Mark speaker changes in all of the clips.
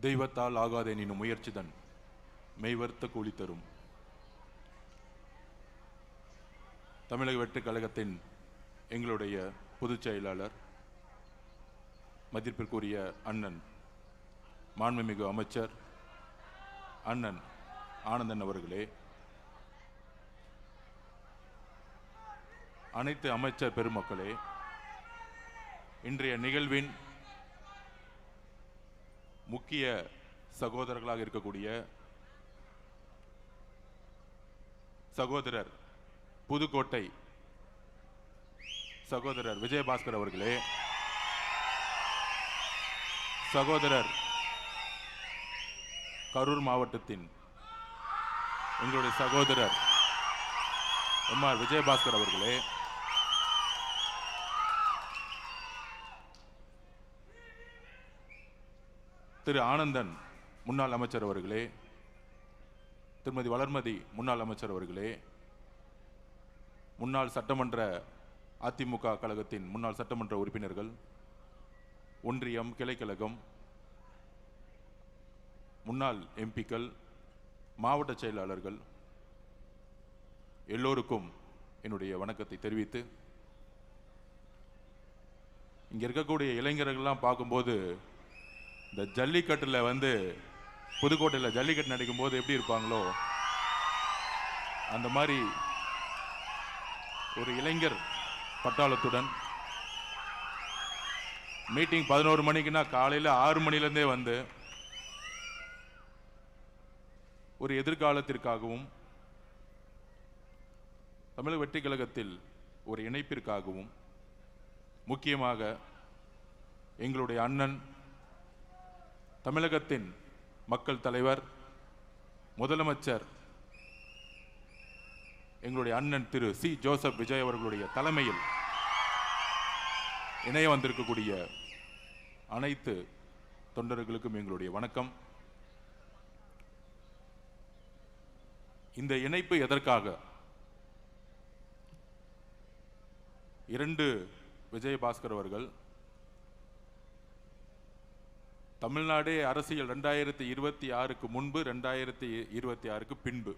Speaker 1: தெய்வத்தால் ஆகாதே எனும் முயற்சிதன் மெய்வர்த்த கூலி தரும். தமிழக வெற்றி கழகத்தின் எங்களுடைய பொதுச் செயலாளர் மதிப்பிற்குரிய அண்ணன் மாண்புமிகு அமைச்சர் அண்ணன் ஆனந்தன் அவர்களே, அனைத்து அமைச்சர் பெருமக்களே, இன்றைய நிகழ்வின் முக்கிய சகோதரர்களாக இருக்கக்கூடிய சகோதரர் புதுக்கோட்டை சகோதரர் விஜயபாஸ்கர் அவர்களே, சகோதரர் கரூர் மாவட்டத்தின் எங்களுடைய சகோதரர் எம்ஆர் விஜயபாஸ்கர் அவர்களே, திரு ஆனந்தன் முன்னாள் அமைச்சர் அவர்களே, திருமதி வளர்மதி முன்னாள் அமைச்சர் அவர்களே, முன்னாள் சட்டமன்ற அதிமுக கழகத்தின் முன்னாள் சட்டமன்ற உறுப்பினர்கள், ஒன்றியம் கிளைக்கழகம் முன்னாள் எம்பிக்கள், மாவட்ட செயலாளர்கள் எல்லோருக்கும் என்னுடைய வணக்கத்தை தெரிவித்து, இங்க இருக்கக்கூடிய இளைஞர்கள்லாம் பார்க்கும்போது இந்த ஜல்லிக்கட்டில் புதுக்கோட்டையில் ஜல்லிக்கட்டு நடக்கும் போது எப்படி இருப்பாங்களோ அந்த மாதிரி ஒரு இளைஞர் பட்டாளத்துடன் மீட்டிங் 11 மணிக்குன்னா காலையில் 6 மணிலேருந்தே ஒரு எதிர்காலத்திற்காகவும் தமிழக வெற்றி கழகத்தில் ஒரு இணைப்பிற்காகவும், முக்கியமாக எங்களுடைய அண்ணன் தமிழகத்தின் மக்கள் தலைவர் முதலமைச்சர் எங்களுடைய அண்ணன் திரு சி ஜோசப் விஜய் அவர்களுடைய தலைமையில் இணைய வந்திருக்கக்கூடிய அனைத்து தொண்டர்களுக்கும் எங்களுடைய வணக்கம். இந்த இணைப்பு எதற்காக? 2 விஜயபாஸ்கர் அவர்கள் தமிழ்நாடு அரசியல் 2026க்கு முன்பு 2026க்கு பின்பு,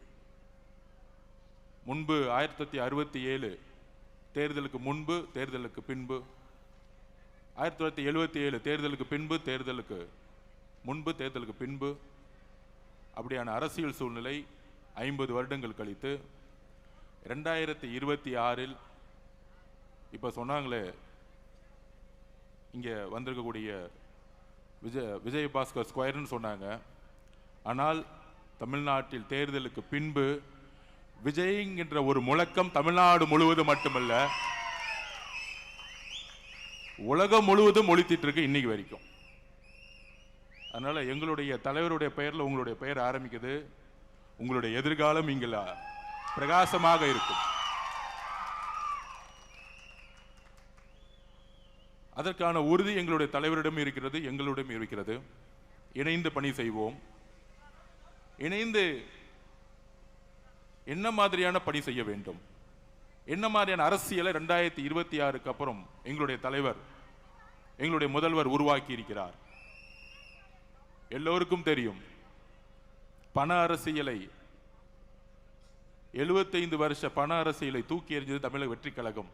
Speaker 1: முன்பு 1967 தேர்தலுக்கு முன்பு தேர்தலுக்கு பின்பு, 1977 தேர்தலுக்கு பின்பு தேர்தலுக்கு முன்பு தேர்தலுக்கு பின்பு, அப்படியான அரசியல் சூழ்நிலை 50 வருடங்கள் கழித்து 2026 இப்போ சொன்னாங்களே இங்கே வந்திருக்கக்கூடிய விஜயபாஸ்கர் ஸ்கொயர்னு சொன்னாங்க. ஆனால் தமிழ்நாட்டில் தேர்தலுக்கு பின்பு விஜய்ங்கிற ஒரு முழக்கம் தமிழ்நாடு முழுவதும் மட்டுமல்ல உலகம் முழுவதும் ஒலித்திட்டு இருக்கு இன்னைக்கு வரைக்கும். அதனால எங்களுடைய தலைவருடைய பெயரில் உங்களுடைய பெயர் ஆரம்பிக்குது. உங்களுடைய எதிர்காலம் இங்கே பிரகாசமாக இருக்கும். அதற்கான உறுதி எங்களுடைய தலைவரிடம் இருக்கிறது, எங்களிடம் இருக்கிறது. இணைந்து பணி செய்வோம். இணைந்து என்ன மாதிரியான பணி செய்ய வேண்டும், என்ன மாதிரியான அரசியலை 2026க்கு அப்புறம் எங்களுடைய தலைவர் எங்களுடைய முதல்வர் உருவாக்கி இருக்கிறார். எல்லோருக்கும் தெரியும், பண அரசியலை 75 வருஷ பண அரசியலை தூக்கி எறிஞ்சது தமிழக வெற்றி கழகம்.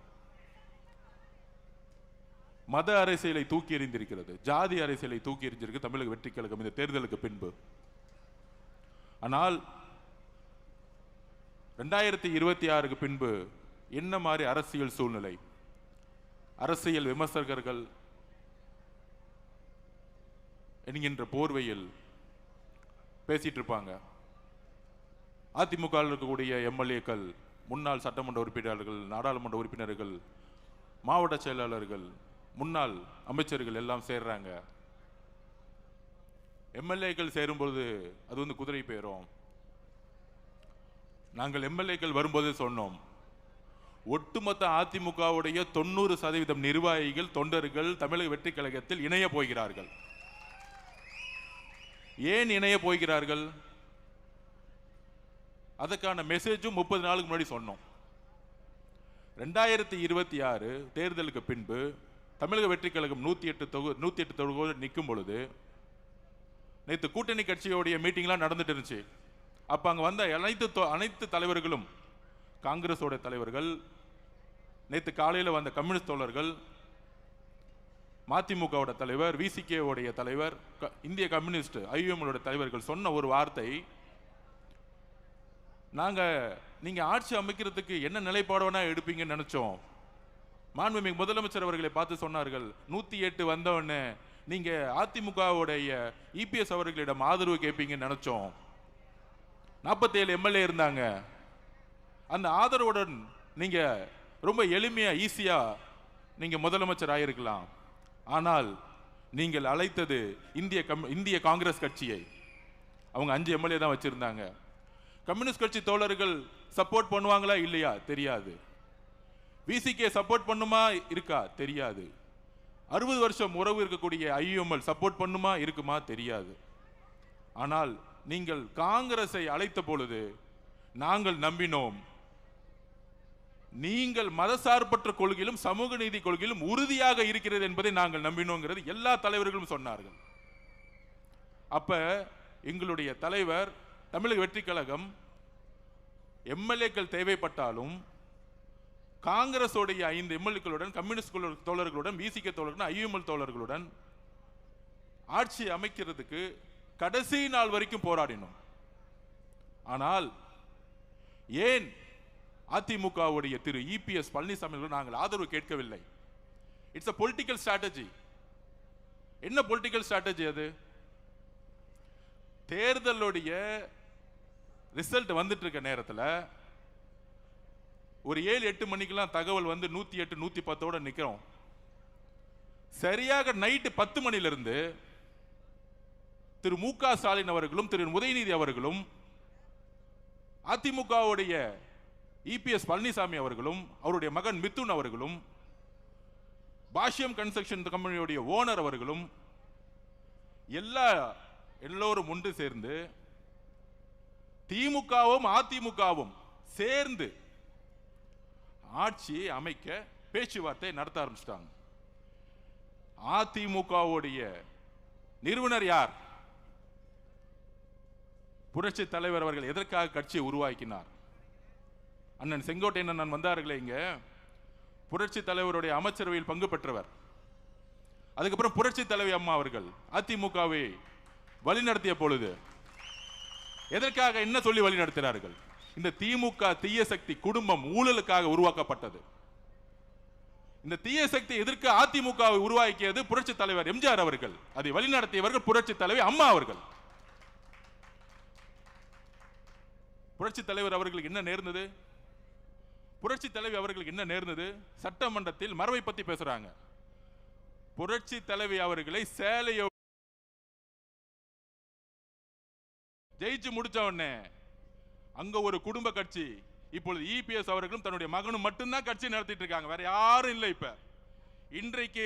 Speaker 1: மத அரசியலை தூக்கி எறிந்திருக்கிறது, ஜாதி அரசியலை தூக்கி எறிஞ்சிருக்கு தமிழக வெற்றி கழகம் இந்த தேர்தலுக்கு பின்பு. ஆனால் 2026க்கு பின்பு என்ன மாதிரி அரசியல் சூழ்நிலை, அரசியல் விமர்சகர்கள் என்கின்ற போர்வையில் பேசிட்டு இருப்பாங்க. அதிமுக இருக்கக்கூடிய எம்எல்ஏக்கள், முன்னாள் சட்டமன்ற உறுப்பினர்கள், நாடாளுமன்ற உறுப்பினர்கள், மாவட்ட செயலாளர்கள், முன்னாள் அமைச்சர்கள் எல்லாம் சேர்றாங்க. எம்எல்ஏக்கள் சேரும்போது அது குதிரை பேரும். நாங்கள் எம்எல்ஏக்கள் வரும்போது சொன்னோம், ஒட்டுமொத்த அதிமுகவுடைய 90% நிர்வாகிகள் தொண்டர்கள் தமிழக வெற்றி கழகத்தில் இணைய போகிறார்கள். ஏன் இணைய போகிறார்கள்? அதற்கான மெசேஜும் 30 நாளுக்கு முன்னாடி சொன்னோம். 2026 தேர்தலுக்கு பின்பு தமிழக வெற்றி கழகம் 108 தொகுதி நிற்கும் பொழுது நேற்று கூட்டணி கட்சியோடைய மீட்டிங்லாம் நடந்துட்டு இருந்துச்சு. அப்போ அங்கே வந்த அனைத்து தலைவர்களும், காங்கிரஸோட தலைவர்கள், நேற்று காலையில் வந்த கம்யூனிஸ்ட் தோழர்கள், மதிமுகவோட தலைவர், விசிகேவுடைய தலைவர், இந்திய கம்யூனிஸ்ட் ஐஎம்ஓட தலைவர்கள் சொன்ன ஒரு வார்த்தை, நீங்க ஆட்சி அமைக்கிறதுக்கு என்ன நிலைப்பாடுனா எடுப்பீங்கன்னு நினைச்சோம். மாண்புமிகு முதலமைச்சர் அவர்களை பார்த்து சொன்னார்கள், 108 வந்தவொடனே நீங்க அதிமுகவுடைய இபிஎஸ் அவர்களிடம் ஆதரவு கேட்பீங்கன்னு நினைச்சோம். 47 எம்எல்ஏ இருந்தாங்க. அந்த ஆதரவுடன் நீங்க ரொம்ப எளிமையா ஈஸியா நீங்க முதலமைச்சர் ஆயிருக்கலாம். ஆனால் நீங்கள் அழைத்தது இந்திய காங்கிரஸ் கட்சியை. அவங்க 5 எம்எல்ஏ தான் வச்சிருந்தாங்க. கம்யூனிஸ்ட் கட்சி தோழர்கள் சப்போர்ட் பண்ணுவாங்களா இல்லையா தெரியாது. விசிகே சப்போர்ட் பண்ணுமா இருக்கா தெரியாது. 60 வருஷம் உறவு இருக்கக்கூடிய ஐஎம்எல் சப்போர்ட் பண்ணுமா இருக்குமா தெரியாது. ஆனால் நீங்கள் காங்கிரஸை அழைத்த பொழுது நாங்கள் நம்பினோம், நீங்கள் மதசார்பற்ற கொள்கையிலும் சமூக நீதி கொள்கையிலும் உறுதியாக இருக்கிறது என்பதை நாங்கள் நம்பினோங்கிறது எல்லா தலைவர்களும் சொன்னார்கள். அப்ப எங்களுடைய தலைவர், தமிழக வெற்றி கழகம், எம்எல்ஏக்கள் தேவைப்பட்டாலும் காங்கிரஸோடைய 5 எம்எல்ஏக்களுடன், கம்யூனிஸ்ட் தோழர்களுடன், விசிகே தோழர்களுடன், ஐஎம்எல் தோழர்களுடன் ஆட்சி அமைக்கிறதுக்கு கடைசி நாள் வரைக்கும் போராடினோம். ஆனால் ஏன் அதிமுகவுடைய திரு இபிஎஸ் பழனிசாமி நாங்கள் ஆதரவு கேட்கவில்லை? It's a political strategy. என்ன பொலிட்டிக்கல் ஸ்ட்ராட்டஜி அது? தேர்தலுடைய ரிசல்ட் வந்துட்டு இருக்க நேரத்தில் ஒரு 7-8 மணிக்கெல்லாம் தகவல் வந்து 108 110 நிக்கிறோம். சரியாக நைட்டு 10 மணிலிருந்து திரு மு.க. ஸ்டாலின் அவர்களும் திரு உதயநிதி அவர்களும் அதிமுகவுடைய இபிஎஸ் பழனிசாமி அவர்களும் அவருடைய மகன் மிதுன் அவர்களும் பாஷ்யம் கன்ஸ்ட்ரக்ஷன் கம்பெனியுடைய ஓனர் அவர்களும் எல்லோரும் ஒன்று சேர்ந்து திமுகவும் அதிமுகவும் சேர்ந்து ஆட்சியை அமைக்க பேச்சுவார்த்தை நடத்த ஆரம்பிச்சிட்டாங்க. அதிமுகவுடைய நிறுவனர் யார்? புரட்சி தலைவர் அவர்கள் எதற்காக கட்சியை உருவாக்கினார்? அண்ணன் செங்கோட்டையன் அண்ணன் வந்தார்களே இங்க, புரட்சி தலைவருடைய அமைச்சரவையில் பங்கு பெற்றவர். அதுக்கப்புறம் புரட்சி தலைவி அம்மா அவர்கள் அதிமுகவை வழிநடத்திய பொழுது எதற்காக என்ன சொல்லி வழிநடத்தினார்கள்? இந்த திமுக தீய சக்தி குடும்பம் ஊழலுக்காக உருவாக்கப்பட்டது. இந்த தீய சக்தி எதற்கு அதிமுகவை உருவாக்கியது புரட்சி தலைவர் எம்ஜிஆர் அவர்கள். அதை வழிநடத்தியவர்கள் புரட்சி தலைவி அம்மா அவர்கள். புரட்சி தலைவர் அவர்களுக்கு என்ன நேர்ந்தது? புரட்சி தலைவி அவர்களுக்கு என்ன நேர்ந்தது? சட்டமன்றத்தில் மரபை பத்தி பேசுறாங்க. புரட்சி தலைவி அவர்களை சேலையோ ஜெயிச்சு முடிச்ச உடனே அங்க ஒரு குடும்ப கட்சி, இப்பொழுது இபிஎஸ் அவர்களும் தன்னுடைய மகனும் மட்டும்தான் கட்சி நடத்திட்டு இருக்காங்க, வேற யாரும் இல்லை. இப்ப இன்றைக்கு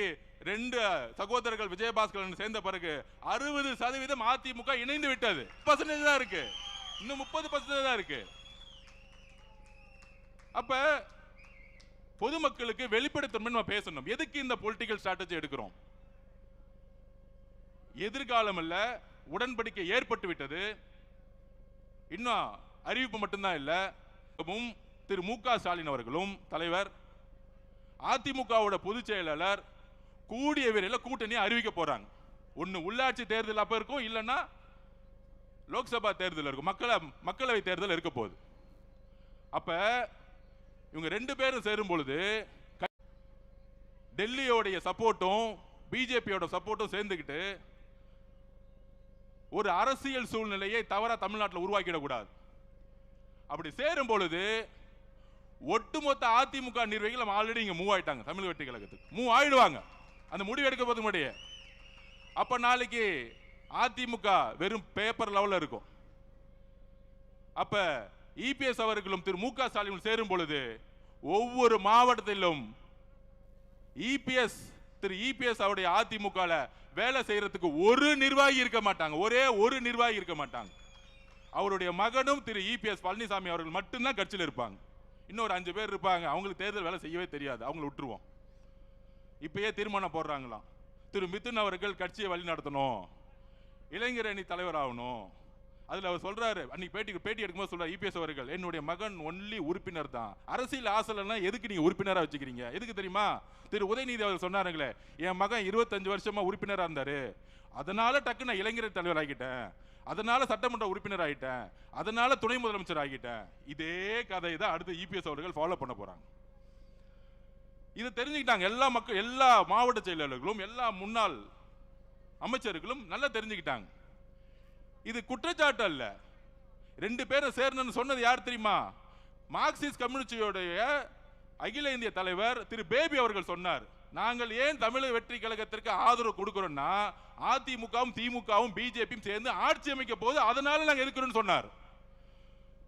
Speaker 1: 2 சகோதரர்கள் விஜயபாஸ்கரன் சேர்ந்த பிறகு 60% அதிமுக இணைந்து விட்டது. 30% தான் இருக்கு, இன்னும் 30% தான் இருக்கு. அப்ப பொதுமக்களுக்கு வெளிப்படைத்தன்மை நம்ம பேசணும். எதுக்கு இந்த பொலிட்டிக்கல் ஸ்ட்ராட்டஜி எடுக்கிறோம்? எதிர்காலம் அல்ல, உடன்படிக்கை ஏற்பட்டு விட்டது. இன்னும் அறிவிப்பு மட்டும்தான் இல்ல. திரு மு.க. ஸ்டாலின் அவர்களும் தலைவர், அதிமுகவோட பொதுச் செயலாளர் கூடிய விரைவில் கூட்டணி அறிவிக்க போறாங்க. ஒன்னு உள்ளாட்சி தேர்தல் அப்ப இருக்கும், இல்லைன்னா லோக்சபா தேர்தல் இருக்கும், மக்களவை தேர்தல் இருக்க போகுது. அப்ப இவங்க 2 பேரும் சேரும் பொழுது டெல்லியோடைய சப்போர்ட்டும் பிஜேபியோட சப்போர்ட்டும் சேர்ந்துக்கிட்டு ஒரு அரசியல் சூழ்நிலையை தவறா தமிழ்நாட்டில் உருவாக்கிடக்கூடாது. அப்படி சேரும் பொழுது ஒட்டுமொத்த அதிமுக நிர்வாகிகள் ஆல்ரெடி இங்க மூவ் ஆயிட்டாங்க, தமிழ் வெற்றி கழகத்துக்கு மூவ் ஆயிடுவாங்க அந்த முடிவு எடுக்க போது முன்னாடியே. அப்ப நாளைக்கு அதிமுக வெறும் பேப்பர் லெவல்ல இருக்கும். அப்ப இபிஎஸ் அவர்களும் திரு மு.க. ஸ்டாலின் சேரும் பொழுது ஒவ்வொரு மாவட்டத்திலும் திரு இபிஎஸ் அவருடைய அதிமுக வேலை செய்யறதுக்கு ஒரு நிர்வாகி இருக்க மாட்டாங்க, ஒரே ஒரு நிர்வாகி இருக்க மாட்டாங்க. அவருடைய மகனும் திரு இபிஎஸ் பழனிசாமி அவர்கள் மட்டும்தான் கட்சியில் இருப்பாங்க. இன்னொரு 5 பேர் இருப்பாங்க, அவங்களுக்கு தேர்தல் வேலை செய்யவே தெரியாது, அவங்களை விட்டுருவோம். இப்பயே தீர்மானம் போடுறாங்களாம், திரு மிதுன் அவர்கள் கட்சியை வழி நடத்தணும், இளைஞர் அணி தலைவர் ஆகணும். அதுல அவர் சொல்றாரு, அன்னைக்கு பேட்டி எடுக்கும்போது சொல்றாரு இபிஎஸ் அவர்கள், என்னுடைய மகன் ஒன்லி உறுப்பினர் தான், அரசியல் ஆசைலன்னா எதுக்கு நீங்க உறுப்பினரா வச்சுக்கிறீங்க? எதுக்கு தெரியுமா? திரு உதயநிதி அவர் சொன்னாருங்களே, என் மகன் 25 வருஷமா உறுப்பினரா இருந்தாரு, அதனால டக்கு நான் இளைஞர் தலைவர் ஆகிட்டேன், அதனால சட்டமன்ற உறுப்பினர் ஆகிட்டேன், அதனால துணை முதலமைச்சர் ஆகிட்டேன். இதே கதை தான் அடுத்து இபிஎஸ் அவர்கள் ஃபாலோ பண்ண போறாங்க. இதை தெரிஞ்சுக்கிட்டாங்க எல்லா மாவட்ட செயலாளர்களும் எல்லா முன்னாள் அமைச்சர்களும் நல்லா தெரிஞ்சுக்கிட்டாங்க. இது குற்றச்சாட்டு அல்ல. 2 பேரும் சேரணும்னு சொன்னது யார் தெரியுமா? மார்க்சிஸ்ட் கம்யூனிஸ்டுடைய அகில இந்திய தலைவர் திரு பேபி அவர்கள் சொன்னார். நாங்கள் ஏன் தமிழக வெற்றி கழகத்திற்கு ஆதரவு கொடுக்கிறோம்னா, அதிமுகவும் திமுகவும் பிஜேபியும் சேர்ந்து ஆட்சி அமைக்க போது அதனால நாங்கள் எதுக்குறோம்னு சொன்னார்.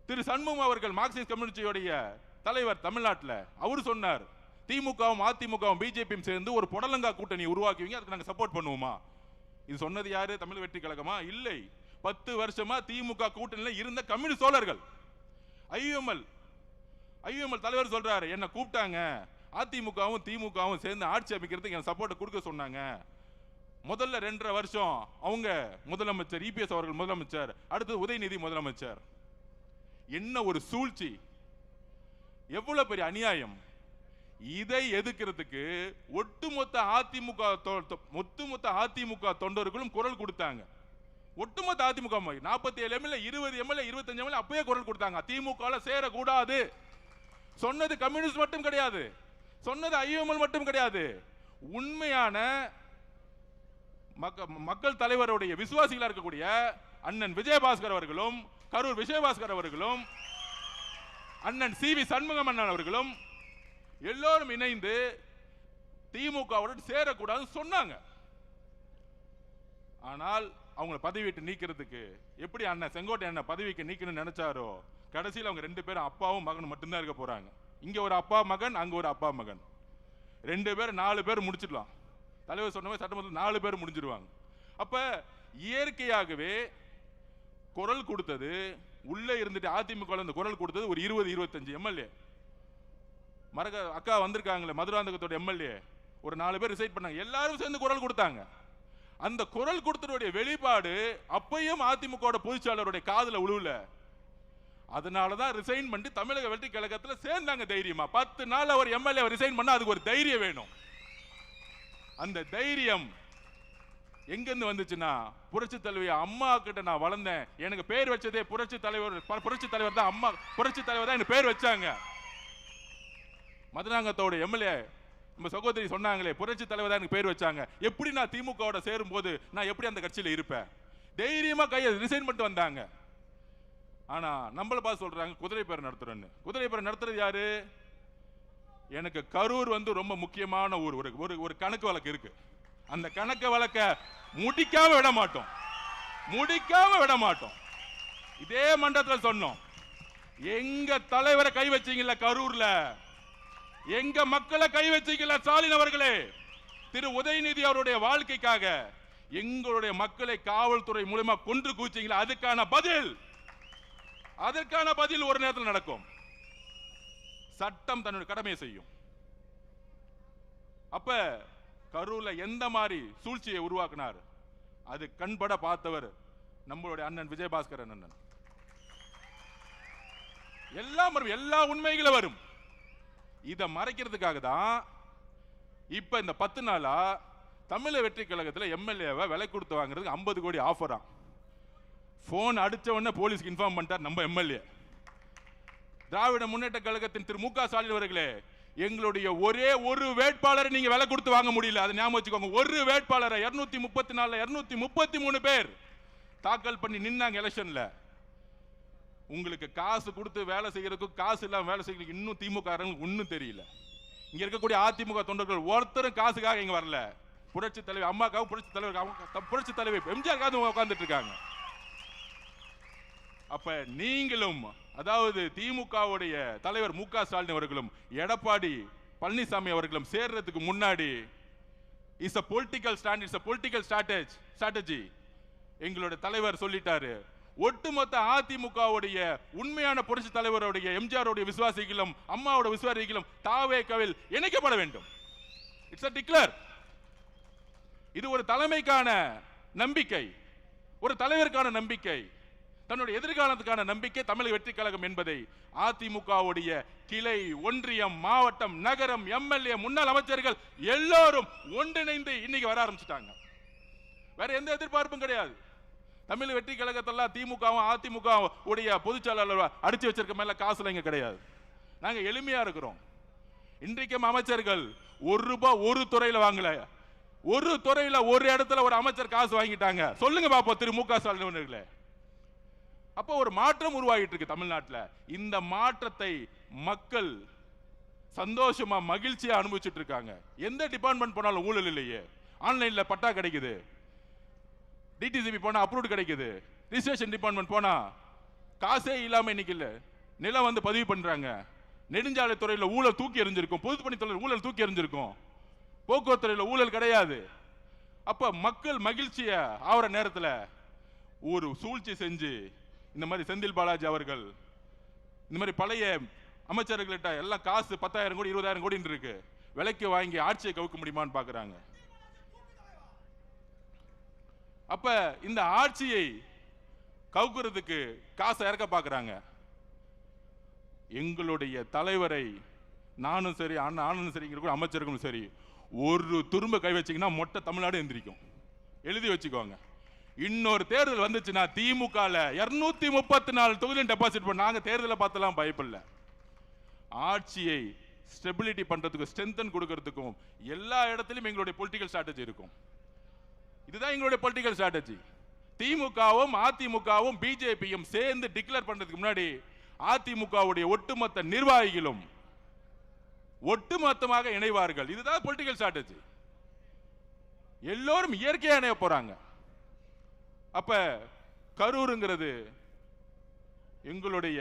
Speaker 1: திரு சண்முகம் அவர்கள் மார்க்சிஸ்ட் கம்யூனிஸ்டுடைய தலைவர் தமிழ்நாட்டில் அவர் சொன்னார், திமுகவும் அதிமுகவும் பிஜேபியும் சேர்ந்து ஒரு புடலங்கா கூட்டணி உருவாக்குவீங்க, அதுக்கு நாங்கள் சப்போர்ட் பண்ணுவோமா? இது சொன்னது யாரு? தமிழக வெற்றி கழகமா? இல்லை. 10 வருஷமா திமுக கூட்டணியில் இருந்த கம்யூனிஸ்ட் தோழர்கள். ஐஎம்எல் தலைவர் சொல்றாரு, என்ன கூப்பிட்டாங்க, அதிமுகவும் திமுகவும் சேர்ந்து ஆட்சி அமைக்கிறதுக்கு எனக்கு சப்போர்ட் கொடுக்க சொன்னாங்க. முதல்ல 2.5 வருஷம் அவங்க முதலமைச்சர் இபிஎஸ் அவர்கள் முதலமைச்சர், அடுத்து உதயநிதி முதலமைச்சர். என்ன ஒரு சூழ்ச்சி, எவ்வளவு பெரிய அநியாயம்! இதை எதிர்க்கிறதுக்கு ஒட்டுமொத்த அதிமுக தொண்டர்களும் குரல் கொடுத்தாங்க. ஒட்டுமொத்த அதிமுக 47 எம்எல்ஏ 20 எம்எல்ஏ 25 எம்எல்ஏ அப்பயே குரல் கொடுத்தாங்க, திமுக சேரக்கூடாது. சொன்னது கம்யூனிஸ்ட் மட்டும் கிடையாது, சொன்னது ஐஎம்எல் மட்டும் கிடையாது, உண்மையான மக்கள் தலைவருடைய விசுவாசிகளா இருக்கக்கூடிய அண்ணன் விஜயபாஸ்கர் அவர்களும், கரூர் விஜயபாஸ்கர் அவர்களும், அண்ணன் சிவி சண்முகம் அண்ணன் அவர்களும் எல்லோரும் இணைந்து திமுகவுடன் சேரக்கூடாதுன்னு சொன்னாங்க. ஆனால் அவங்களை பதவி விட்டு நீக்கிறதுக்கு எப்படி அண்ணன் செங்கோட்டை அண்ணன் பதவிக்கு நீக்கணும்னு நினைச்சாரோ, கடைசியில் அவங்க 2 பேரும் அப்பாவும் மகன் மட்டும்தான் இருக்க போறாங்க. இங்க ஒரு அப்பா மகன், அங்க ஒரு அப்பா மகன், 2 பேர் 4 பேர் முடிச்சிடலாம். தலைவர் சொன்ன மாதிரி சட்டமன்றத்தில் 4 பேர் முடிஞ்சிருவாங்க. அப்ப இயற்கையாகவே குரல் கொடுத்தது உள்ள இருந்துட்டு அதிமுக குரல் கொடுத்தது ஒரு 20-25 எம்எல்ஏ. அக்கா வந்திருக்காங்களே மதுராந்தகத்தோட எம்எல்ஏ, ஒரு 4 பேர் ரிசைட் பண்ணாங்க, எல்லாரும் சேர்ந்து குரல் கொடுத்தாங்க. அந்த குரல் கொடுத்ததுடைய வெளிப்பாடு அப்பையும் அதிமுக பொதுச்சாளருடைய காதுல உழுவல. அதனாலதான் ரிசைன் பண்ணி தமிழக வெற்றி கழகத்தில் சேர்ந்தாங்க தைரியமா. 10 நாள் அவர் எம்எல்ஏ ரிசைன் பண்ண அதுக்கு ஒரு தைரியம் வேணும். அந்த தைரியம் எங்கிருந்து வந்துச்சுன்னா, புரட்சி தலைவி அம்மா கிட்ட நான் வளர்ந்தேன், எனக்கு பேர் வச்சதே புரட்சி தலைவர் தான், அம்மா புரட்சி தலைவர் தான் எனக்கு பேர் வச்சாங்க. மதுராங்கத்தோட எம்எல்ஏ நம்ம சகோதரி சொன்னாங்களே, புரட்சி தலைவர் தான் எனக்கு பேர் வச்சாங்க. எப்படி நான் திமுகவோட சேரும் போது நான் எப்படி அந்த கட்சியில் இருப்பேன்? தைரியமா கையை ரிசைன் பண்ணிட்டு வந்தாங்க. ஆனா நம்மள பார்த்து சொல்றாங்க குதிரை பேர் நடத்துறேன்னு. குதிரை பேர் நடத்துறது யாரு? எனக்கு கரூர் ரொம்ப முக்கியமான ஊர். ஒரு கணக்கு வழக்கு இருக்கு. அந்த கணக்கு வழக்க முடிக்காம விட மாட்டோம். இதே மண்டலத்தில் சொன்னோம், எங்க தலைவரை கை வச்சீங்கல்ல கரூர்ல, எங்க மக்களை கை வச்சீங்கல்ல ஸ்டாலின் அவர்களே, திரு உதயநிதி அவருடைய வாழ்க்கைக்காக எங்களுடைய மக்களை காவல்துறை மூலமா கொன்று குவிச்சீங்களா, அதற்கான பதில் ஒரு நேரத்தில் நடக்கும். சட்டம் தன்னுடைய கடமையை செய்யும். அப்ப கரூர்ல எந்த மாதிரி சூழ்ச்சியை உருவாக்கினார், அது கண்பட பார்த்தவர் நம்மளுடைய அண்ணன் விஜயபாஸ்கர் அண்ணன். எல்லா உண்மைகளும் வரும். இதை மறைக்கிறதுக்காக தான் இப்ப இந்த 10 நாளா தமிழக வெற்றி கழகத்தில் எம்எல்ஏவை விலை கொடுத்து வாங்குறதுக்கு 50 கோடி ஆஃபரா. போன் அடிச்ச உடனே போலீஸ்க்கு இன்ஃபார்ம் பண்ணிட்டார் நம்ம எம்எல்ஏ. திராவிட முன்னேற்ற கழகத்தின் திரு மு.க. ஸ்டாலின் அவர்களே, எங்களுடைய ஒரே ஒரு வேட்பாளரை நீங்க விலை கொடுத்து வாங்க முடியல, அதை ஞாபகம் வச்சுக்கோங்க. ஒரு வேட்பாளரை 234 233 பேர் தாக்கல் பண்ணி நின்னாங்க எலெக்ஷன்ல. உங்களுக்கு காசு கொடுத்து வேலை செய்யறதுக்கு, காசு இல்லாம வேலை செய்யறதுக்கு இன்னும் திமுக ஒன்னும் தெரியல. இங்க இருக்கக்கூடிய அதிமுக தொண்டர்கள் ஒருத்தரும் காசுக்காக இங்க வரல. புரட்சி தலைவர் அம்மாக்காக, புரட்சி தலைவர் எம்ஜிஆருக்காக உட்கார்ந்துட்டு இருக்காங்க. அப்ப நீங்களும், அதாவது திமுகவுடைய தலைவர் மு.க. ஸ்டாலின் அவர்களும் எடப்பாடி பழனிசாமி அவர்களும் சேர்றதுக்கு முன்னாடி is a political stand, it's a political strategy. எங்களுடைய தலைவர் சொல்லிட்டாரு, ஒட்டுமொத்த அதிமுகவுடைய உண்மையான புரட்சி தலைவருடைய எம்ஜிஆருடைய விசுவாசிகளும் அம்மாவோட விசுவாசிகளும் தாவேகவில் இணைக்கப்பட வேண்டும். It's a declare. இது ஒரு தலைமைக்கான நம்பிக்கை, ஒரு தலைவருக்கான நம்பிக்கை, தன்னுடைய எதிர்காலத்துக்கான நம்பிக்கை தமிழக வெற்றி கழகம் என்பதை அதிமுகவுடைய கிளை, ஒன்றியம், மாவட்டம், நகரம், எம்எல்ஏ, முன்னாள் அமைச்சர்கள் எல்லோரும் ஒன்றிணைந்து இன்னைக்கு வர ஆரம்பிச்சிட்டாங்க. வேற எந்த எதிர்பார்ப்பும் கிடையாது. தமிழக வெற்றி கழகத்தெல்லாம் திமுகவும் அதிமுக உடைய பொதுச்செயலாளர் அடிச்சு வச்சிருக்க மேல காசுல இங்க கிடையாது. நாங்க எளிமையா இருக்கிறோம். இன்றைக்கும் அமைச்சர்கள் ₹1 ஒரு துறையில வாங்கல. ஒரு துறையில ஒரு இடத்துல ஒரு அமைச்சர் காசு வாங்கிட்டாங்க. சொல்லுங்க பாப்போம் திரு மு க ஸ்டாலின் அவர்களே. அப்போ ஒரு மாற்றம் உருவாகிட்டு இருக்கு தமிழ்நாட்டில். இந்த மாற்றத்தை மக்கள் சந்தோஷமா மகிழ்ச்சியா அனுபவிச்சுட்டு இருக்காங்க. எந்த டிபார்ட்மெண்ட் போனாலும் ஊழல் இல்லையே. ஆன்லைன்ல பட்டா கிடைக்குது, டிடிசிபி போனா அப்ரூவ்ட் கிடைக்குது, ரிஜிஸ்ட்ரேஷன் டிபார்ட்மெண்ட் போனா காசே இல்லாம இன்னைக்கு இல்ல நிலம் வந்து பதிவு பண்றாங்க. நெடுஞ்சாலை துறையில் ஊழல் தூக்கி எறிஞ்சிருக்கும், பொதுப்பணித்துறையில் ஊழல் தூக்கி எறிஞ்சிருக்கும், போக்குவரத்து துறையில் ஊழல் கிடையாது. அப்ப மக்கள் மகிழ்ச்சிய ஆவற நேரத்தில் ஒரு சூழ்ச்சி செஞ்சு இந்த மாதிரி செந்தில் பாலாஜி அவர்கள் இந்த மாதிரி பழைய அமைச்சர்கள்ட்ட எல்லாம் காசு 10,000 கோடி 20,000 கோடி இருக்கு, விலைக்கு வாங்கி ஆட்சியை கவுக்க முடியுமான்னு பாக்குறாங்க. அப்ப இந்த ஆட்சியை கவுக்குறதுக்கு காசை இறக்க பாக்குறாங்க. எங்களுடைய தலைவரை நானும் சரி, ஆனந்தும் சரி, அமைச்சர்களும் சரி, ஒரு துரும்ப கை வச்சீங்கன்னா மொட்டை தமிழ்நாடு எந்திரிக்கும். எழுதி வச்சுக்கோங்க. இன்னொரு தேர்தல் வந்துச்சுன்னா திமுக 234 தொகுதியும் டெபாசிட் பண்ண. நாங்க தேர்தலை பார்த்தலாம் பயப்படல. ஆட்சியை ஸ்டெபிலிட்டி பண்றதுக்கும் ஸ்ட்ரென்தன் கொடுக்கிறதுக்கும் எல்லா இடத்திலும் எங்களுடைய பொலிட்டிக்கல் ஸ்ட்ராட்டஜி இருக்கும். இதுதான் எங்களுடைய பொலிட்டிக்கல் ஸ்ட்ராட்டஜி. திமுகவும் அதிமுகவும் பிஜேபியும் சேர்ந்து டிக்ளேர் பண்றதுக்கு முன்னாடி அதிமுகவுடைய ஒட்டுமொத்த நிர்வாகிகளும் ஒட்டுமொத்தமாக இணைவார்கள். இதுதான் பொலிட்டிக்கல் ஸ்ட்ராட்டஜி. எல்லோரும் இயற்கையா இணைய போறாங்க. அப்ப கரூருங்கிறது எங்களுடைய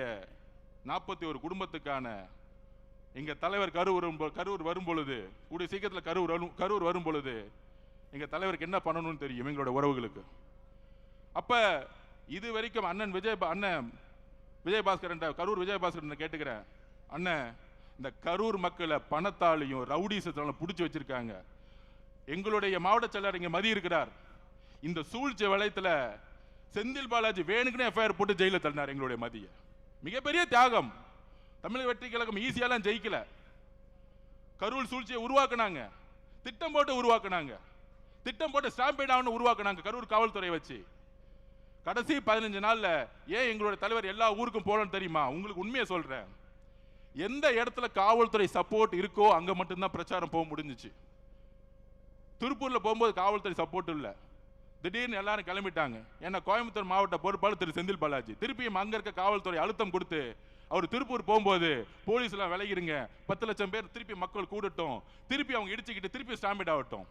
Speaker 1: 41 குடும்பத்துக்கான எங்க தலைவர் கரூர் வரும் பொழுது, கூடிய சீக்கிரத்தில் கரூர் வரும் பொழுது எங்க தலைவருக்கு என்ன பண்ணணும்னு தெரியும் எங்களோட உறவுகளுக்கு. அப்ப இது வரைக்கும் அண்ணன் விஜயபாஸ்கர் கரூர் விஜயபாஸ்கர் கேட்டுக்கிறேன், அண்ணன் இந்த கரூர் மக்களை பணத்தாலையும் ரவுடிசத்தாலும் பிடிச்சி வச்சிருக்காங்க. எங்களுடைய மாவட்ட செயலாளர் இங்க மதி இருக்கிறார். இந்த சூழ்ச்சி வளையத்துல செந்தில் பாலாஜி வேணுக்குன்னு எஃப்ஐஆர் போட்டு ஜெயில தள்ளினார் எங்களுடைய மதிய. மிகப்பெரிய தியாகம். தமிழக வெற்றி கழகம் ஈஸியாலாம் ஜெயிக்கல. கரூர் சூழ்ச்சியை உருவாக்குனாங்க, திட்டம் போட்டு உருவாக்குனாங்க, திட்டம் போட்டு ஸ்டாம்பேட் ஆகணும் உருவாக்குனாங்க கரூர் காவல்துறை வச்சு. கடைசி 15 நாள்ல ஏன் எங்களுடைய தலைவர் எல்லா ஊருக்கும் போலன்னு தெரியுமா? உங்களுக்கு உண்மையை சொல்றேன். எந்த இடத்துல காவல்துறை சப்போர்ட் இருக்கோ அங்க மட்டும்தான் பிரச்சாரம் போக முடிஞ்சிச்சு. திருப்பூர்ல போகும்போது காவல்துறை சப்போர்ட் இல்ல. திடீர்னு எல்லாரும் கிளம்பிட்டாங்க. ஏன்னா கோயம்புத்தூர் மாவட்ட பொறுப்பாளர் திரு செந்தில் பாலாஜி திருப்பியும் அங்க இருக்க காவல்துறை அழுத்தம் கொடுத்து அவர் திருப்பூர் போகும்போது போலீஸ் எல்லாம் விலகிருங்க, 10 லட்சம் பேர் திருப்பி மக்கள் கூடட்டும், திருப்பி அவங்க இடிச்சுக்கிட்டு திருப்பி ஸ்டாம்பிட் ஆகட்டும்,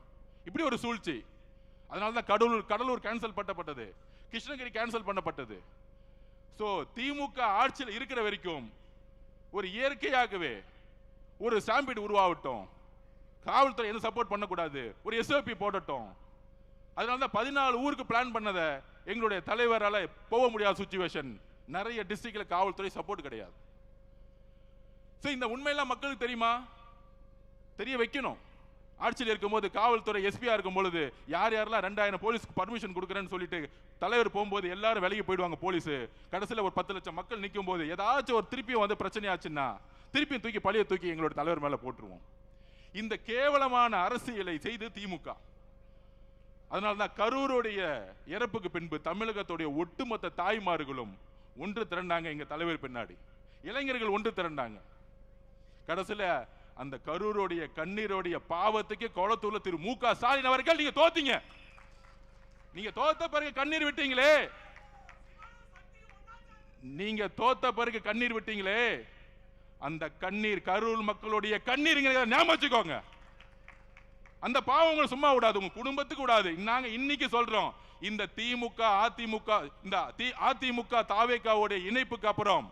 Speaker 1: இப்படி ஒரு சூழ்ச்சி. அதனாலதான் கடலூர் கேன்சல் பண்ணப்பட்டது, கிருஷ்ணகிரி கேன்சல் பண்ணப்பட்டது. சோ திமுக ஆட்சியில் இருக்கிற வரைக்கும் ஒரு இயற்கையாகவே ஒரு ஸ்டாம்பிட் உருவாகட்டும், காவல்துறை எந்த சப்போர்ட் பண்ணக்கூடாது, ஒரு எஸ்ஓபி போடட்டும். அதனாலதான் 14 ஊருக்கு பிளான் பண்ணதை எங்களுடைய தலைவரால போக முடியாத சிச்சுவேஷன். நிறைய டிஸ்ட்ரிக்ட்ல காவல்துறை சப்போர்ட் கிடையாது. இந்த உண்மையெல்லாம் மக்களுக்கு தெரியுமா? தெரிய வைக்கணும். ஆட்சியில் இருக்கும்போது காவல்துறை எஸ்பியா இருக்கும் பொழுது யார் யாரெல்லாம் 2000 போலீஸ்க்கு பர்மிஷன் கொடுக்குறேன்னு சொல்லிட்டு தலைவர் போகும்போது எல்லாரும் விலகி போயிடுவாங்க. போலீஸ் கடைசியில் ஒரு 10 லட்சம் மக்கள் நிற்கும் போது ஏதாச்சும் ஒரு திருப்பியும் வந்து பிரச்சனையாச்சுன்னா திருப்பியும் பழைய தூக்கி எங்களோட தலைவர் மேல போட்டுருவோம். இந்த கேவலமான அரசியலை செய்து திமுக. அதனால்தான் கரூருடைய இறப்புக்கு பின்பு தமிழகத்துடைய ஒட்டுமொத்த தாய்மார்களும் ஒன்று திரண்டாங்க எங்க தலைவர் பின்னாடி. இளைஞர்கள் ஒன்று திரண்டாங்க. கடைசியில அந்த கரூருடைய கண்ணீருடைய பாவத்துக்கு கொளத்தூர்ல திரு மு க ஸ்டாலின் அவர்கள் நீங்க தோத்தீங்க. நீங்க தோத்த பிறகு கண்ணீர் விட்டீங்களே, நீங்க தோத்த பிறகு கண்ணீர் விட்டீங்களே, அந்த கண்ணீர் கரூர் மக்களுடைய கண்ணீர் ஞாபகம் வச்சுக்கோங்க. அந்த பாவங்களை சும்மா விடாது, உங்க குடும்பத்துக்கு விடாது. நாங்க இன்னைக்கு சொல்றோம், இந்த திமுக அதிமுக தாவேகாவுடைய இணைப்புக்கு அப்புறம்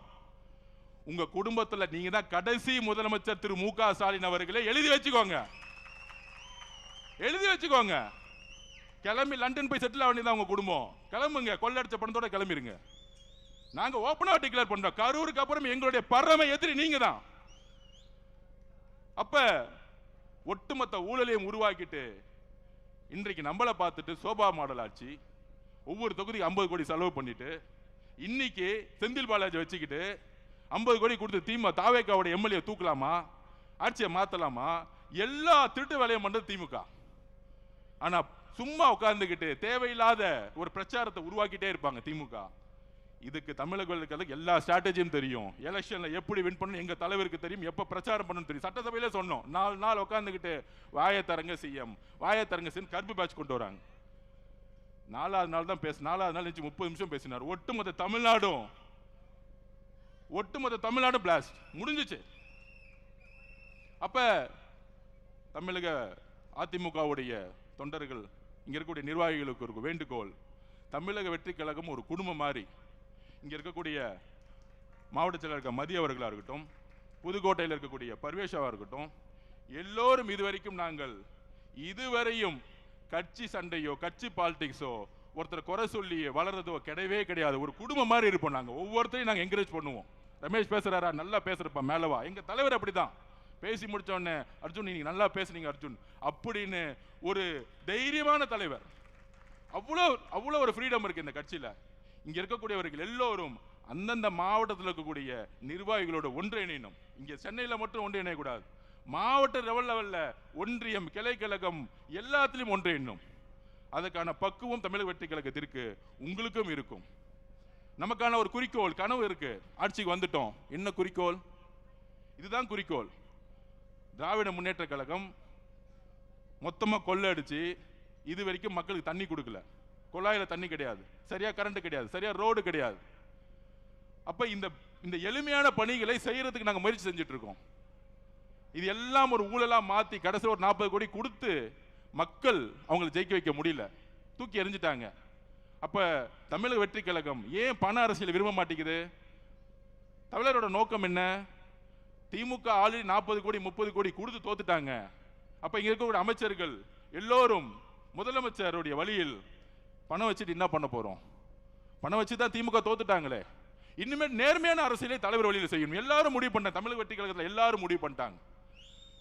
Speaker 1: உங்க குடும்பத்துல நீங்க தான் கடைசி முதலமைச்சர் திரு மு க ஸ்டாலின் அவர்களே. எழுதி வச்சுக்கோங்க, எழுதி வச்சுக்கோங்க. கிளம்பி லண்டன் போய் செட்டில் ஆக வேண்டியதான் உங்க குடும்பம். கிளம்புங்க, கொள்ளடிச்ச பணத்தோட கிளம்பிருங்க. நாங்க ஓபனா டிக்ளேர் பண்றோம், கரூருக்கு அப்புறம் எங்களுடைய பரம எதிரி நீங்க தான். அப்ப ஒட்டுமொத்த ஊழலையும் உருவாக்கிட்டு இன்றைக்கு நம்மளை பார்த்துட்டு சோபா மாடல் ஆட்சி, ஒவ்வொரு தொகுதிக்கு 50 கோடி செலவு பண்ணிட்டு இன்னைக்கு செந்தில் பாலாஜி வச்சுக்கிட்டு 50 கோடி கொடுத்து தாவேக்காவோட எம்எல்ஏ தூக்கலாமா, ஆட்சியை மாத்தலாமா? எல்லா திருட்டு வேலையும் பண்றது திமுக. ஆனா சும்மா உட்கார்ந்துகிட்டு தேவையில்லாத ஒரு பிரச்சாரத்தை உருவாக்கிட்டே இருப்பாங்க திமுக. இதுக்கு தமிழர்களுக்கு எல்லா ஸ்ட்ராட்டஜியும் தெரியும். எலெக்ஷன்ல எப்படி வின் பண்ணணும் எங்க தலைவருக்கு தெரியும், எப்ப பிரச்சாரம் பண்ணணும் தெரியும். சட்டசபையிலே சொன்னோம், 4 நாள் உட்கார்ந்துகிட்டு வாயத்தரங்க சிஎம் வாயத்தரங்க சிஎம் கருப்பு பேட்ச் கொண்டு வராங்க. 4வது நாள் தான் 4வது நாள் 30 நிமிஷம் பேசினார். ஒட்டுமொத்த தமிழ்நாடும் பிளாஸ்ட் முடிஞ்சிச்சு. அப்ப தமிழக அதிமுகவுடைய தொண்டர்கள், இங்க இருக்கக்கூடிய நிர்வாகிகளுக்கு ஒரு வேண்டுகோள், தமிழக வெற்றி கழகம் ஒரு குடும்பம் மாதிரி. இங்க இருக்கக்கூடிய மாவட்ட செயலர் மதி அவர்களா இருக்கட்டும், புதுக்கோட்டையில் இருக்கக்கூடிய பர்வேஷாவா இருக்கட்டும், எல்லோரும் இதுவரையும் கட்சி சண்டையோ கட்சி பாலிடிக்ஸோ ஒருத்தர் குறை சொல்லி வளர்றதோ கிடையவே கிடையாது. ஒரு குடும்பம் மாதிரி இருப்போம். நாங்க ஒவ்வொருத்தரையும் நாங்க என்கரேஜ் பண்ணுவோம். ரமேஷ் பேசுறாரா, நல்லா பேசுறப்பா, மேலவா. எங்க தலைவர் அப்படிதான். பேசி முடிச்ச உடனே அர்ஜுன் நீங்க நல்லா பேசுனீங்க அர்ஜுன் அப்படின்னு ஒரு தைரியமான தலைவர். அவ்வளோ ஒரு ஃப்ரீடம் இருக்கு இந்த கட்சியில. இங்க இருக்கக்கூடியவர்கள் எல்லோரும் அந்தந்த மாவட்டத்தில் இருக்கக்கூடிய நிர்வாகிகளோட ஒன்றிணையணும். இங்க சென்னையில மட்டும் ஒன்றிணைய கூடாது. மாவட்ட லெவல்ல ஒன்றியம், கிளை கழகம் எல்லாத்திலும் ஒன்றிணையணும். அதுக்கான பக்குவம் தமிழக வெற்றி கழகத்திற்கு உங்களுக்கும் இருக்கும். நமக்கான ஒரு குறிக்கோள், கனவு இருக்கு. ஆட்சிக்கு வந்துட்டோம். என்ன குறிக்கோள்? இதுதான் குறிக்கோள். திராவிட முன்னேற்ற கழகம் மொத்தமா கொள்ளை அடிச்சு இது வரைக்கும் மக்களுக்கு தண்ணி கொடுக்கல. குழாயில தண்ணி கிடையாது, சரியா கரண்ட் கிடையாது, சரியா ரோடு கிடையாது. அப்ப இந்த எளிமையான பணிகளை செய்யறதுக்கு நாங்க முயற்சி செஞ்சுட்டு இருக்கோம். இது எல்லாம் ஒரு ஊழலா மாத்தி கடைசி ஒரு 40 கோடி கொடுத்து மக்கள் அவங்களை ஜெயிக்க வைக்க முடியல, தூக்கி எறிஞ்சிட்டாங்க. அப்ப தமிழக வெற்றி கழகம் ஏன் பண அரசியல் விரும்ப மாட்டேங்குது? தமிழரோட நோக்கம் என்ன? திமுக ஆல்ரெடி 40 கோடி 30 கோடி கொடுத்து தோத்துட்டாங்க. அப்ப இங்க இருக்கக்கூடிய அமைச்சர்கள் எல்லோரும் முதலமைச்சருடைய வழியில் பணம் வச்சுட்டு என்ன பண்ண போறோம்? பணம் வச்சுதான் திமுக தோத்துட்டாங்களே. இன்னுமே நேர்மையான அரசியலை தலைவர் வழியில் செய்யணும். எல்லாரும் முடிவு பண்ண, தமிழக வெற்றி கழகத்தில் எல்லாரும் முடிவு பண்ணிட்டாங்க.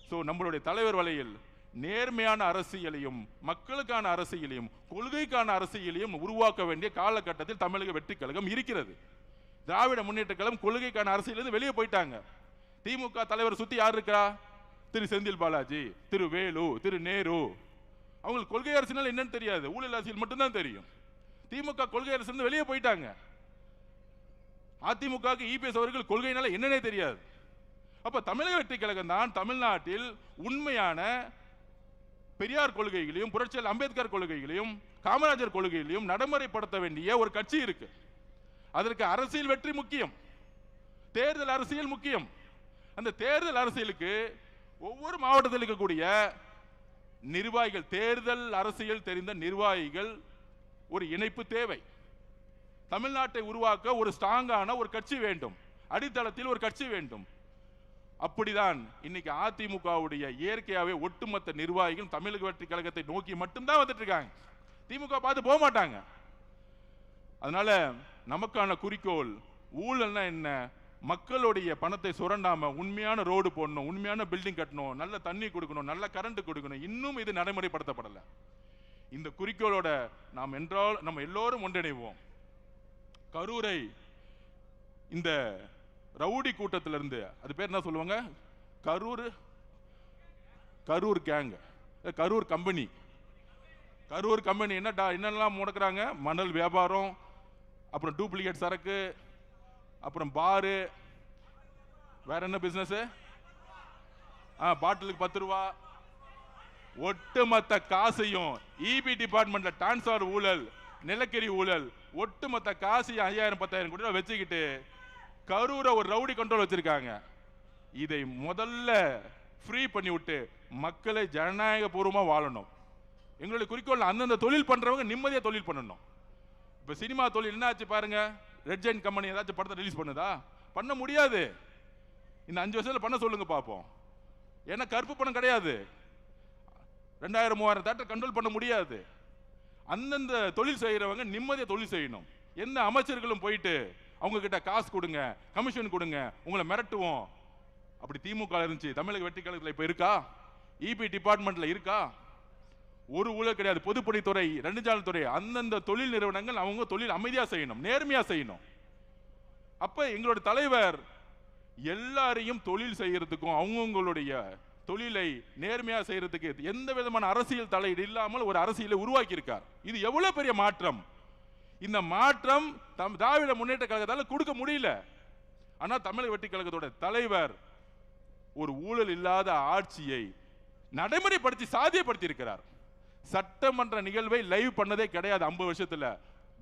Speaker 1: சோ நம்மளுடைய தலைவர் வழியில் நேர்மையான அரசியலையும் மக்களுக்கான அரசியலையும் கொள்கைக்கான அரசியலையும் உருவாக்க வேண்டிய காலகட்டத்தில் தமிழக வெற்றி கழகம் இருக்கிறது. திராவிட முன்னேற்ற கழகம் கொள்கைக்கான அரசியலிருந்து வெளியே போயிட்டாங்க. திமுக தலைவர் சுத்தி யார் இருக்கா? திரு செந்தில் பாலாஜி, திரு வேலு, திரு நேரு. அவங்களுக்கு கொள்கை அரசியல் என்னன்னு தெரியாது, ஊழல் அரசியல் மட்டும்தான் தெரியும். திமுக கொள்கை அரசியல் வெளியே போயிட்டாங்க. அதிமுக இபிஎஸ் அவர்கள் கொள்கையினால என்னன்னே தெரியாது. அப்ப தமிழக வெற்றி கழகம் தான் தமிழ்நாட்டில் உண்மையான பெரியார் கொள்கைகளையும் புரட்சியாளர் அம்பேத்கர் கொள்கைகளையும் காமராஜர் கொள்கைகளையும் நடைமுறைப்படுத்த வேண்டிய ஒரு கட்சி இருக்கு. அதற்கு அரசியல் வெற்றி முக்கியம், தேர்தல் அரசியல் முக்கியம். அந்த தேர்தல் அரசியலுக்கு ஒவ்வொரு மாவட்டத்தில் இருக்கக்கூடிய நிர்வாகிகள், தேர்தல் அரசியல் தெரிந்த நிர்வாகிகள் ஒரு இணைப்பு தேவை. தமிழ்நாட்டை உருவாக்க ஒரு ஸ்ட்ராங்கான ஒரு கட்சி வேண்டும், அடித்தளத்தில் ஒரு கட்சி வேண்டும். அப்படிதான் இன்னைக்கு அதிமுகவுடைய இயற்கையாவே ஒட்டுமொத்த நிர்வாகிகள் தமிழக வெற்றி கழகத்தை நோக்கி மட்டும்தான் வந்துட்டு இருக்காங்க. திமுக பார்த்து போக மாட்டாங்க. அதனால நமக்கான குறிக்கோள் ஊழல்னா என்ன? மக்களுடைய பணத்தை சுரண்டாம உண்மையான ரோடு போடணும், உண்மையான பில்டிங் கட்டணும், நல்ல தண்ணி கொடுக்கணும், நல்ல கரண்ட் கொடுக்கணும். இன்னும் இது நடைமுறைப்படுத்தப்படல. இந்த குறிக்கோளோட நம்ம எல்லோரும் ஒன்றிணைவோம். கரூரை இந்த ரவுடி கூட்டத்திலிருந்து, அது பேர் என்ன சொல்லுவாங்க? Karur gang, Karur company. Karur company என்னெல்லாம் முடக்குறாங்க? மணல் வியாபாரம், அப்புறம் டூப்ளிகேட் சரக்கு, அப்புறம் பாரு, வேற என்ன பிசினஸ்? பாட்டிலுக்கு 10 ரூபா. ஒட்டுமொத்த காசையும் இபி டிபார்ட்மெண்ட்ல டிரான்ஸ்ஃபர் ஊழல், நிலக்கரி ஊழல், ஒட்டுமொத்த காசையும் 5000-10,000 கோடி வச்சுக்கிட்டு கரூரை ஒரு ரவுடி கண்ட்ரோல் வச்சிருக்காங்க. இதை முதல்ல ஃப்ரீ பண்ணி விட்டு மக்களை ஜனநாயக பூர்வமா வாழணும். எங்களுடைய குறிக்கோள் அந்தந்த தொழில் பண்றவங்க நிம்மதியா தொழில் பண்ணணும். இப்ப சினிமா தொழில் என்ன ஆச்சு பாருங்க. ரெட் ஜெயின் கம்பெனி ஏதாச்சும் படத்தை ரிலீஸ் பண்ணுதா? பண்ண முடியாது. இந்த 5 வருஷத்துல பண்ண சொல்லுங்க பாப்போம். ஏன்னா கருப்பு பணம் கிடையாது. 2000-3000 தேட்டர் கண்ட்ரோல் பண்ண முடியாது. அந்தந்த தொழில் செய்யறவங்க நிம்மதியா தொழில் செய்யணும். எந்த அமைச்சர்களும் போயிட்டு அவங்க கிட்ட காசு கொடுங்க, கமிஷன் கொடுங்க, உங்களை மிரட்டுவோம். அப்படி திமுக இருந்துச்சு, தமிழக வெற்றி கழகத்தில் இப்ப இருக்கா? இபி டிபார்ட்மெண்ட்ல இருக்கா? ஒரு ஊழல் கிடையாது. பொதுப்பணித்துறை, நெடுஞ்சாலைத்துறை, அந்தந்த தொழில் நிறுவனங்கள் அவங்க தொழில் அமைதியா செய்யணும், நேர்மையா செய்யணும். அப்ப எங்களுடைய தலைவர் எல்லாரையும் தொழில் செய்யறதுக்கும் அவங்களுடைய தொழிலை நேர்மையா செய்யறதுக்கு எந்த விதமான அரசியல் தலையீடு இல்லாமல் ஒரு அரசியலை உருவாக்கி இருக்கார். இது எவ்வளவு பெரிய மாற்றம்! இந்த மாற்றம் திராவிட முன்னேற்ற கழகத்தால கொடுக்க முடியல. ஆனா தமிழக வெற்றி கழகத்தோட தலைவர் ஒரு ஊழல் இல்லாத ஆட்சியை நடைமுறைப்படுத்தி சாத்தியப்படுத்தி இருக்கிறார். சட்டமன்ற நிகழ்வை லைவ் பண்ணதே கிடையாது 50 வருஷத்துல.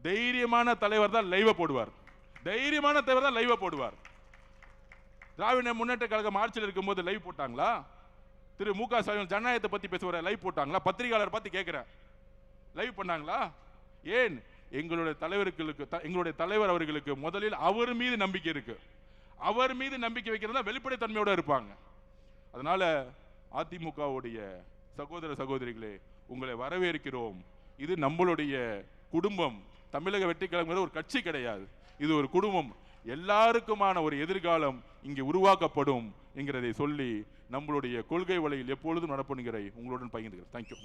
Speaker 1: தைரியமான தலைவர் தான் லைவ் போடுவார். தைரியமான தலைவர் தான் லைவ் போடுவார். திராவிட முன்னேற்ற கழகம் ஆட்சியில் இருக்கும்போது லைவ் போட்டாங்களா? திரு மு க ஸ்டாலின் ஜனநாயகத்தை பத்தி பேசுவார், லைவ் போட்டாங்களா? பத்திரிகையாளர் பார்த்து கேட்கிறேன், லைவ் பண்ணாங்களா? ஏன்? எங்களுடைய தலைவர் அவர்களுக்கு முதலில் அவர் மீது நம்பிக்கை இருக்கு. அவர் மீது நம்பிக்கை வைக்கிறதா வெளிப்படைத்தன்மையோட இருப்பாங்க. அதனால அதிமுகவுடைய சகோதர சகோதரிகளே, உங்களை வரவேற்கிறோம். இது நம்மளுடைய குடும்பம். தமிழக வெற்றி கழகம் ஒரு கட்சி கிடையாது, இது ஒரு குடும்பம். எல்லாருக்குமான ஒரு எதிர்காலம் இங்கே உருவாக்கப்படும் என்கிறதை சொல்லி நம்மளுடைய கொள்கை வழியில் எப்பொழுதும் நடப்பணுங்கிற உங்களுடன் பகிர்ந்துகிறேன். தேங்க்யூ.